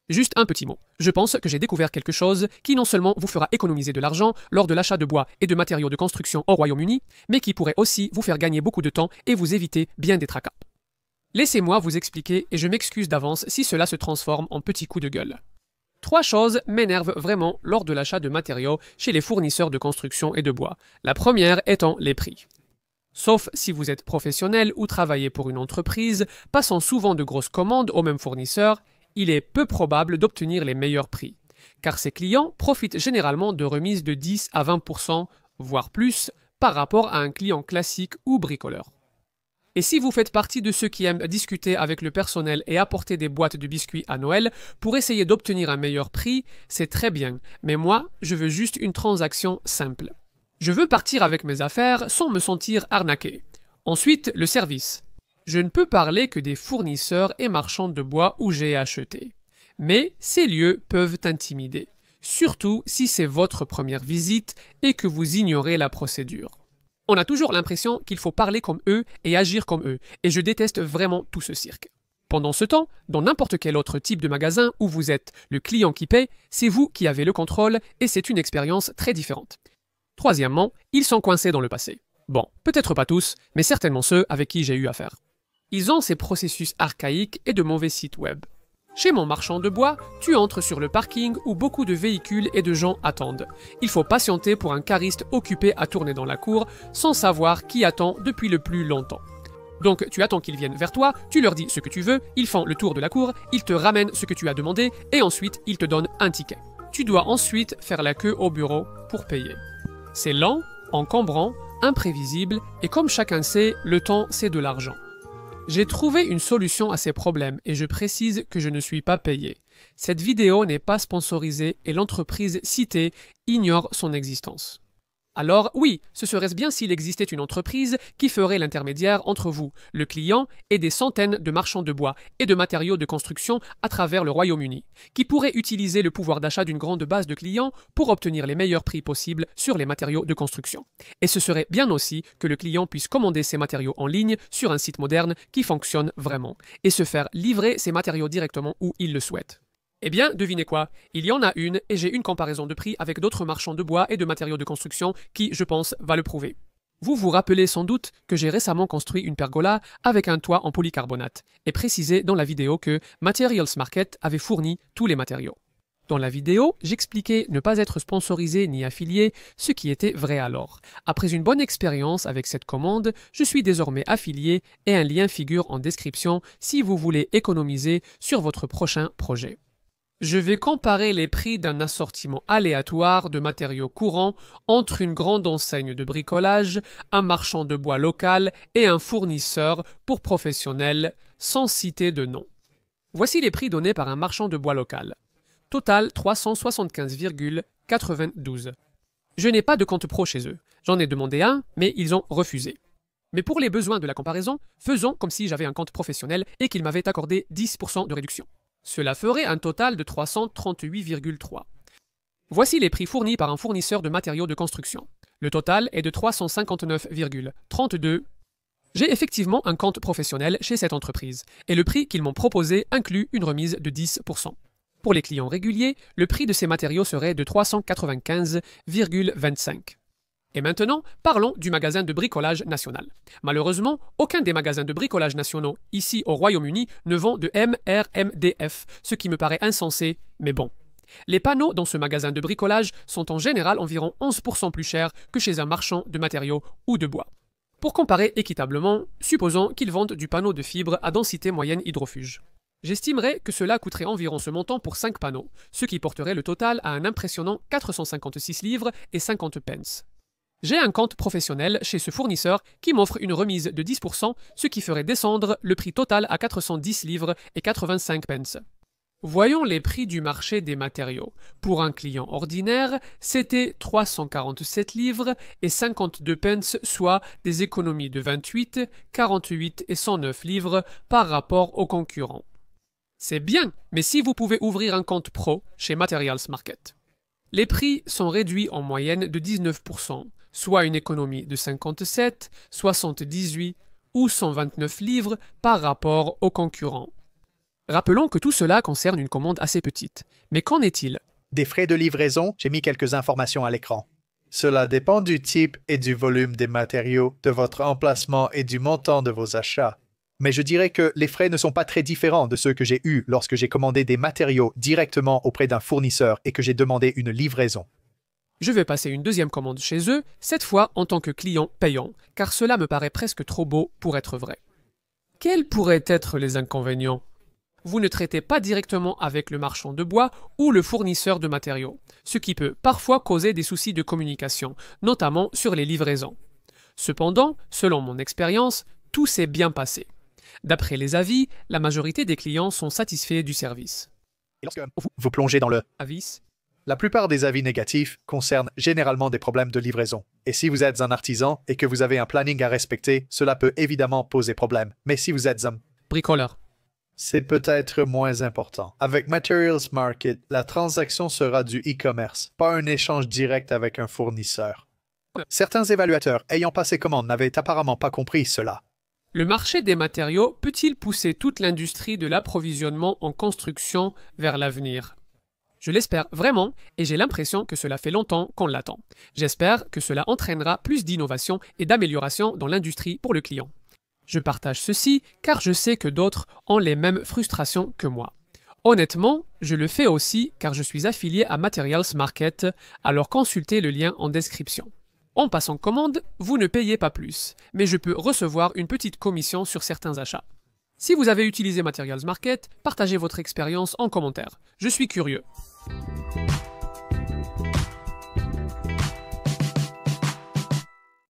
Juste un petit mot. Je pense que j'ai découvert quelque chose qui non seulement vous fera économiser de l'argent lors de l'achat de bois et de matériaux de construction au Royaume-Uni, mais qui pourrait aussi vous faire gagner beaucoup de temps et vous éviter bien des tracas. Laissez-moi vous expliquer et je m'excuse d'avance si cela se transforme en petits coups de gueule. 3 choses m'énervent vraiment lors de l'achat de matériaux chez les fournisseurs de construction et de bois. La première étant les prix. Sauf si vous êtes professionnel ou travaillez pour une entreprise, passant souvent de grosses commandes au même fournisseur, il est peu probable d'obtenir les meilleurs prix, car ces clients profitent généralement de remises de 10 à 20%, voire plus, par rapport à un client classique ou bricoleur. Et si vous faites partie de ceux qui aiment discuter avec le personnel et apporter des boîtes de biscuits à Noël pour essayer d'obtenir un meilleur prix, c'est très bien, mais moi, je veux juste une transaction simple. Je veux partir avec mes affaires sans me sentir arnaqué. Ensuite, le service. Je ne peux parler que des fournisseurs et marchands de bois où j'ai acheté. Mais ces lieux peuvent intimider, surtout si c'est votre première visite et que vous ignorez la procédure. On a toujours l'impression qu'il faut parler comme eux et agir comme eux, et je déteste vraiment tout ce cirque. Pendant ce temps, dans n'importe quel autre type de magasin où vous êtes le client qui paie, c'est vous qui avez le contrôle et c'est une expérience très différente. Troisièmement, ils sont coincés dans le passé. Bon, peut-être pas tous, mais certainement ceux avec qui j'ai eu affaire. Ils ont ces processus archaïques et de mauvais sites web. Chez mon marchand de bois, tu entres sur le parking où beaucoup de véhicules et de gens attendent. Il faut patienter pour un cariste occupé à tourner dans la cour sans savoir qui attend depuis le plus longtemps. Donc tu attends qu'ils viennent vers toi, tu leur dis ce que tu veux, ils font le tour de la cour, ils te ramènent ce que tu as demandé et ensuite ils te donnent un ticket. Tu dois ensuite faire la queue au bureau pour payer. C'est lent, encombrant, imprévisible et comme chacun sait, le temps c'est de l'argent. J'ai trouvé une solution à ces problèmes et je précise que je ne suis pas payé. Cette vidéo n'est pas sponsorisée et l'entreprise citée ignore son existence. Alors oui, ce serait bien s'il existait une entreprise qui ferait l'intermédiaire entre vous, le client, et des centaines de marchands de bois et de matériaux de construction à travers le Royaume-Uni, qui pourrait utiliser le pouvoir d'achat d'une grande base de clients pour obtenir les meilleurs prix possibles sur les matériaux de construction. Et ce serait bien aussi que le client puisse commander ses matériaux en ligne sur un site moderne qui fonctionne vraiment, et se faire livrer ses matériaux directement où il le souhaite. Eh bien, devinez quoi? Il y en a une et j'ai une comparaison de prix avec d'autres marchands de bois et de matériaux de construction qui, je pense, va le prouver. Vous vous rappelez sans doute que j'ai récemment construit une pergola avec un toit en polycarbonate et précisé dans la vidéo que Materials Market avait fourni tous les matériaux. Dans la vidéo, j'expliquais ne pas être sponsorisé ni affilié, ce qui était vrai alors. Après une bonne expérience avec cette commande, je suis désormais affilié et un lien figure en description si vous voulez économiser sur votre prochain projet. Je vais comparer les prix d'un assortiment aléatoire de matériaux courants entre une grande enseigne de bricolage, un marchand de bois local et un fournisseur pour professionnels, sans citer de nom. Voici les prix donnés par un marchand de bois local. Total 375,92. Je n'ai pas de compte pro chez eux. J'en ai demandé un, mais ils ont refusé. Mais pour les besoins de la comparaison, faisons comme si j'avais un compte professionnel et qu'ils m'avaient accordé 10% de réduction. Cela ferait un total de 338,3. Voici les prix fournis par un fournisseur de matériaux de construction. Le total est de 359,32. J'ai effectivement un compte professionnel chez cette entreprise, et le prix qu'ils m'ont proposé inclut une remise de 10%. Pour les clients réguliers, le prix de ces matériaux serait de 395,25. Et maintenant, parlons du magasin de bricolage national. Malheureusement, aucun des magasins de bricolage nationaux ici au Royaume-Uni ne vend de MRMDF, ce qui me paraît insensé, mais bon. Les panneaux dans ce magasin de bricolage sont en général environ 11% plus chers que chez un marchand de matériaux ou de bois. Pour comparer équitablement, supposons qu'ils vendent du panneau de fibre à densité moyenne hydrofuge. J'estimerais que cela coûterait environ ce montant pour 5 panneaux, ce qui porterait le total à un impressionnant 456 livres et 50 pence. J'ai un compte professionnel chez ce fournisseur qui m'offre une remise de 10%, ce qui ferait descendre le prix total à 410 livres et 85 pence. Voyons les prix du marché des matériaux. Pour un client ordinaire, c'était 347 livres et 52 pence, soit des économies de 28, 48 et 109 livres par rapport aux concurrents. C'est bien, mais si vous pouvez ouvrir un compte pro chez Materials Market. Les prix sont réduits en moyenne de 19%. Soit une économie de 57, 78 ou 129 livres par rapport aux concurrents. Rappelons que tout cela concerne une commande assez petite. Mais qu'en est-il? Des frais de livraison, j'ai mis quelques informations à l'écran. Cela dépend du type et du volume des matériaux, de votre emplacement et du montant de vos achats. Mais je dirais que les frais ne sont pas très différents de ceux que j'ai eus lorsque j'ai commandé des matériaux directement auprès d'un fournisseur et que j'ai demandé une livraison. Je vais passer une deuxième commande chez eux, cette fois en tant que client payant, car cela me paraît presque trop beau pour être vrai. Quels pourraient être les inconvénients? Vous ne traitez pas directement avec le marchand de bois ou le fournisseur de matériaux, ce qui peut parfois causer des soucis de communication, notamment sur les livraisons. Cependant, selon mon expérience, tout s'est bien passé. D'après les avis, la majorité des clients sont satisfaits du service. Et lorsque vous plongez dans le Avis? La plupart des avis négatifs concernent généralement des problèmes de livraison. Et si vous êtes un artisan et que vous avez un planning à respecter, cela peut évidemment poser problème. Mais si vous êtes un Bricoleur. c'est peut-être moins important. Avec Materials Market, la transaction sera du e-commerce, pas un échange direct avec un fournisseur. Certains évaluateurs ayant passé commande n'avaient apparemment pas compris cela. Le marché des matériaux peut-il pousser toute l'industrie de l'approvisionnement en construction vers l'avenir? Je l'espère vraiment et j'ai l'impression que cela fait longtemps qu'on l'attend. J'espère que cela entraînera plus d'innovation et d'amélioration dans l'industrie pour le client. Je partage ceci car je sais que d'autres ont les mêmes frustrations que moi. Honnêtement, je le fais aussi car je suis affilié à Materials Market, alors consultez le lien en description. En passant commande, vous ne payez pas plus, mais je peux recevoir une petite commission sur certains achats. Si vous avez utilisé Materials Market, partagez votre expérience en commentaire. Je suis curieux.